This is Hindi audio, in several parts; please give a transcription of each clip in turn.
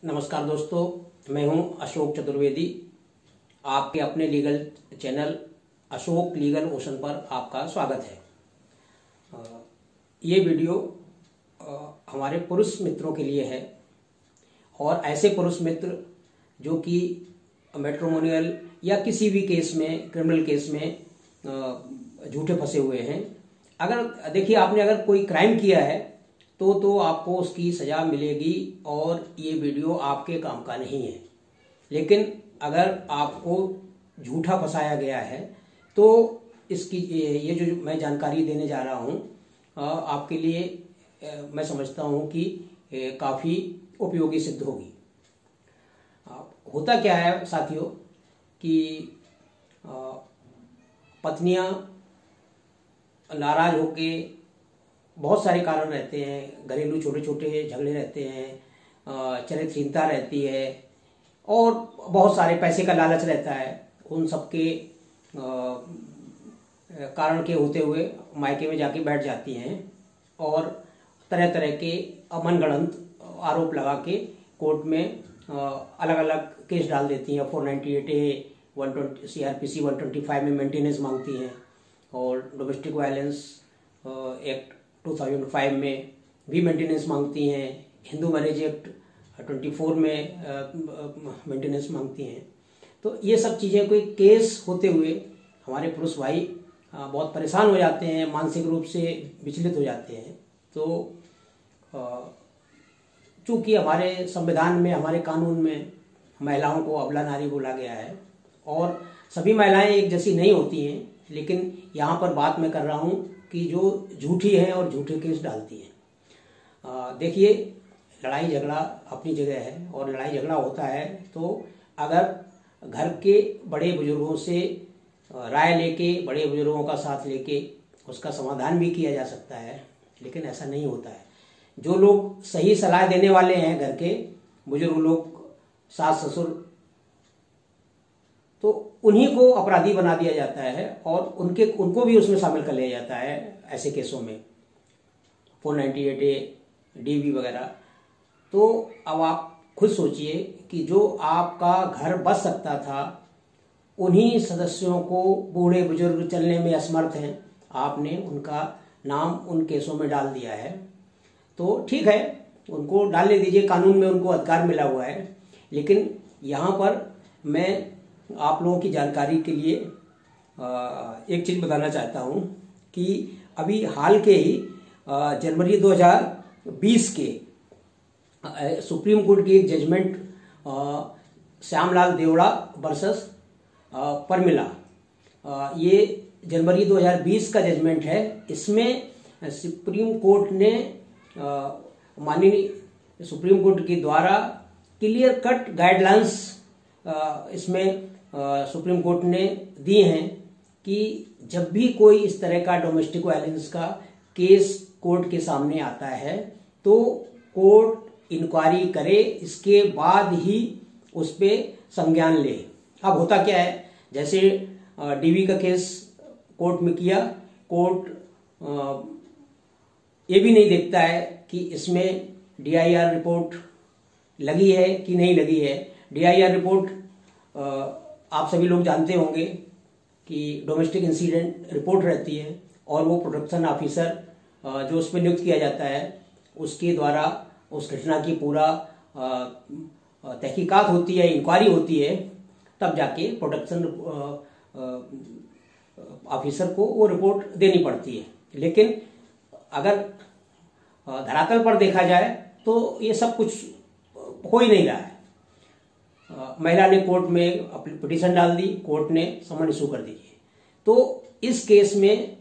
नमस्कार दोस्तों, मैं हूं अशोक चतुर्वेदी। आपके अपने legal channel Ashok legal ocean पर आपका स्वागत है। ये वीडियो हमारे पुरुष मित्रों के लिए है और ऐसे पुरुष मित्र जो कि मैट्रिमोनियल या किसी भी केस में, क्रिमिनल केस में झूठे फंसे हुए हैं। अगर देखिए, आपने अगर कोई क्राइम किया है तो आपको उसकी सजा मिलेगी और ये वीडियो आपके काम का नहीं है। लेकिन अगर आपको झूठा फंसाया गया है तो इसकी ये जो मैं जानकारी देने जा रहा हूँ आपके लिए मैं समझता हूँ कि काफ़ी उपयोगी सिद्ध होगी। होता क्या है साथियों कि पत्नियां नाराज होके, बहुत सारे कारण रहते हैं, घरेलू छोटे छोटे झगड़े रहते हैं, चरित्रहीनता रहती है और बहुत सारे पैसे का लालच रहता है। उन सबके कारण के होते हुए मायके में जाके बैठ जाती हैं और तरह तरह के मनगढ़ंत आरोप लगा के कोर्ट में अलग अलग केस डाल देती हैं। 498A, 120 CRPC 125 में मेंटेनेंस मांगती हैं और डोमेस्टिक वायलेंस एक्ट 2005 में भी मेंटेनेंस मांगती हैं। हिंदू मैरिज एक्ट 24 में मेंटेनेंस मांगती हैं। तो ये सब चीज़ें कोई केस होते हुए हमारे पुरुष भाई बहुत परेशान हो जाते हैं, मानसिक रूप से विचलित हो जाते हैं। तो चूंकि हमारे संविधान में, हमारे कानून में महिलाओं को अबला नारी बोला गया है और सभी महिलाएं एक जैसी नहीं होती हैं, लेकिन यहाँ पर बात मैं कर रहा हूँ कि जो झूठी है और झूठे केस डालती है। देखिए, लड़ाई झगड़ा अपनी जगह है और लड़ाई झगड़ा होता है तो अगर घर के बड़े बुजुर्गों से राय लेके, बड़े बुजुर्गों का साथ लेके उसका समाधान भी किया जा सकता है, लेकिन ऐसा नहीं होता है। जो लोग सही सलाह देने वाले हैं, घर के बुजुर्ग लोग, सास ससुर, तो उन्हीं को अपराधी बना दिया जाता है और उनको भी उसमें शामिल कर लिया जाता है ऐसे केसों में, 498A, DB वगैरह। तो अब आप खुद सोचिए कि जो आपका घर बच सकता था, उन्हीं सदस्यों को, बूढ़े बुजुर्ग चलने में असमर्थ हैं, आपने उनका नाम उन केसों में डाल दिया है। तो ठीक है, उनको डालने दीजिए, कानून में उनको अधिकार मिला हुआ है। लेकिन यहाँ पर मैं आप लोगों की जानकारी के लिए एक चीज़ बताना चाहता हूँ कि अभी हाल के ही जनवरी 2020 के सुप्रीम कोर्ट की एक जजमेंट, श्यामलाल देवड़ा वर्सेस परमिला, ये जनवरी 2020 का जजमेंट है। इसमें सुप्रीम कोर्ट ने, माननीय सुप्रीम कोर्ट के द्वारा क्लियर कट गाइडलाइंस इसमें सुप्रीम कोर्ट ने दी हैं कि जब भी कोई इस तरह का डोमेस्टिक वायलेंस का केस कोर्ट के सामने आता है तो कोर्ट इंक्वायरी करे, इसके बाद ही उस पे संज्ञान ले। अब होता क्या है, जैसे DB का केस कोर्ट में किया, कोर्ट ये भी नहीं देखता है कि इसमें DIR रिपोर्ट लगी है कि नहीं लगी है। DIR रिपोर्ट आप सभी लोग जानते होंगे कि डोमेस्टिक इंसिडेंट रिपोर्ट रहती है और वो प्रोटेक्शन ऑफिसर जो उसमें नियुक्त किया जाता है, उसके द्वारा उस घटना की पूरा तहकीकात होती है, इंक्वायरी होती है, तब जाके प्रोटेक्शन ऑफिसर को वो रिपोर्ट देनी पड़ती है। लेकिन अगर धरातल पर देखा जाए तो ये सब कुछ हो ही नहीं रहा है। महिला ने कोर्ट में अपनी पिटीशन डाल दी, कोर्ट ने समन इशू कर दीजिए। तो इस केस में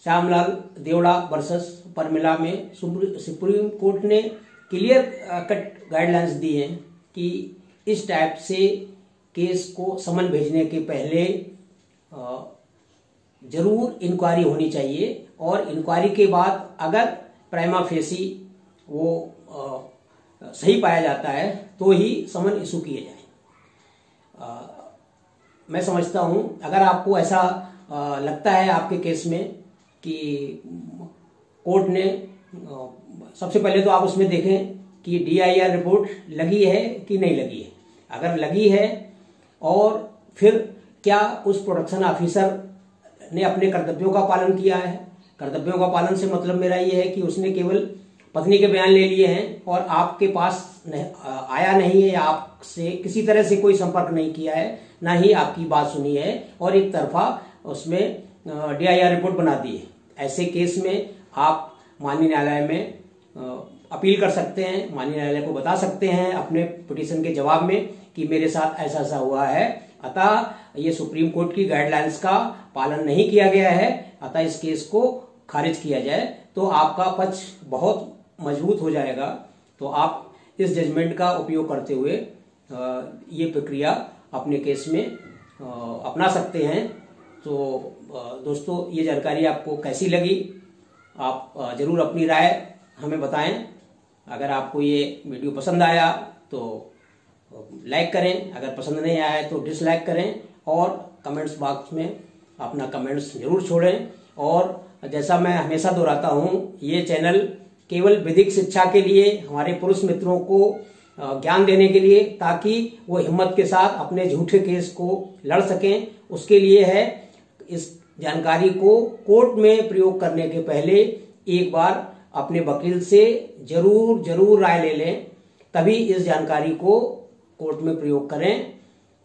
श्यामलाल देवड़ा वर्सेस परमिला में सुप्रीम कोर्ट ने क्लियर कट गाइडलाइंस दी हैं कि इस टाइप से केस को समन भेजने के पहले जरूर इंक्वायरी होनी चाहिए और इंक्वायरी के बाद अगर प्राइमा फेसी वो सही पाया जाता है तो ही समन इशू किए जाए। मैं समझता हूं, अगर आपको ऐसा लगता है आपके केस में कि कोर्ट ने सबसे पहले तो आप उसमें देखें कि DIR रिपोर्ट लगी है कि नहीं लगी है। अगर लगी है और फिर क्या उस प्रोडक्शन ऑफिसर ने अपने कर्तव्यों का पालन किया है। कर्तव्यों का पालन से मतलब मेरा ये है कि उसने केवल पत्नी के बयान ले लिए हैं और आपके पास आया नहीं है, या आपसे किसी तरह से कोई संपर्क नहीं किया है, ना ही आपकी बात सुनी है और एक तरफा उसमें DIR रिपोर्ट बना दी है। ऐसे केस में आप माननीय न्यायालय में अपील कर सकते हैं, माननीय न्यायालय को बता सकते हैं अपने पिटीशन के जवाब में कि मेरे साथ ऐसा ऐसा हुआ है, अतः ये सुप्रीम कोर्ट की गाइडलाइंस का पालन नहीं किया गया है, अतः इस केस को खारिज किया जाए। तो आपका पक्ष बहुत मजबूत हो जाएगा। तो आप इस जजमेंट का उपयोग करते हुए ये प्रक्रिया अपने केस में अपना सकते हैं। तो दोस्तों, ये जानकारी आपको कैसी लगी, आप जरूर अपनी राय हमें बताएं। अगर आपको ये वीडियो पसंद आया तो लाइक करें, अगर पसंद नहीं आया तो डिसलाइक करें और कमेंट्स बॉक्स में अपना कमेंट्स जरूर छोड़ें। और जैसा मैं हमेशा दोहराता हूँ, ये चैनल केवल विधिक शिक्षा के लिए, हमारे पुरुष मित्रों को ज्ञान देने के लिए, ताकि वो हिम्मत के साथ अपने झूठे केस को लड़ सकें, उसके लिए है। इस जानकारी को कोर्ट में प्रयोग करने के पहले एक बार अपने वकील से जरूर राय ले लें, तभी इस जानकारी को कोर्ट में प्रयोग करें।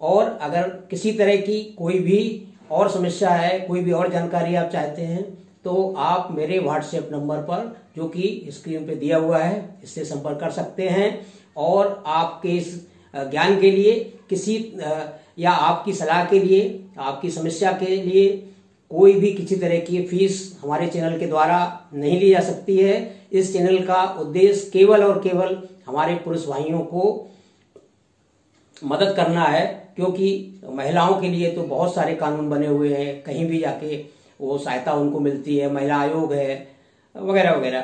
और अगर किसी तरह की कोई भी और समस्या है, कोई भी और जानकारी आप चाहते हैं, तो आप मेरे व्हाट्सएप नंबर पर, जो कि स्क्रीन पे दिया हुआ है, इससे संपर्क कर सकते हैं। और आपके इस ज्ञान के लिए किसी या आपकी सलाह के लिए, आपकी समस्या के लिए कोई भी किसी तरह की फीस हमारे चैनल के द्वारा नहीं ली जा सकती है। इस चैनल का उद्देश्य केवल और केवल हमारे पुरुष भाइयों को मदद करना है, क्योंकि महिलाओं के लिए तो बहुत सारे कानून बने हुए हैं, कहीं भी जाके वो सहायता उनको मिलती है, महिला आयोग है वगैरह वगैरह।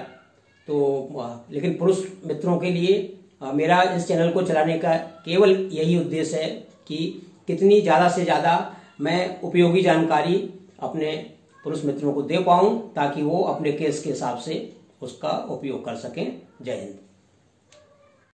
तो लेकिन पुरुष मित्रों के लिए मेरा इस चैनल को चलाने का केवल यही उद्देश्य है कि कितनी ज़्यादा से ज़्यादा मैं उपयोगी जानकारी अपने पुरुष मित्रों को दे पाऊँ, ताकि वो अपने केस के हिसाब से उसका उपयोग कर सकें। जय हिंद।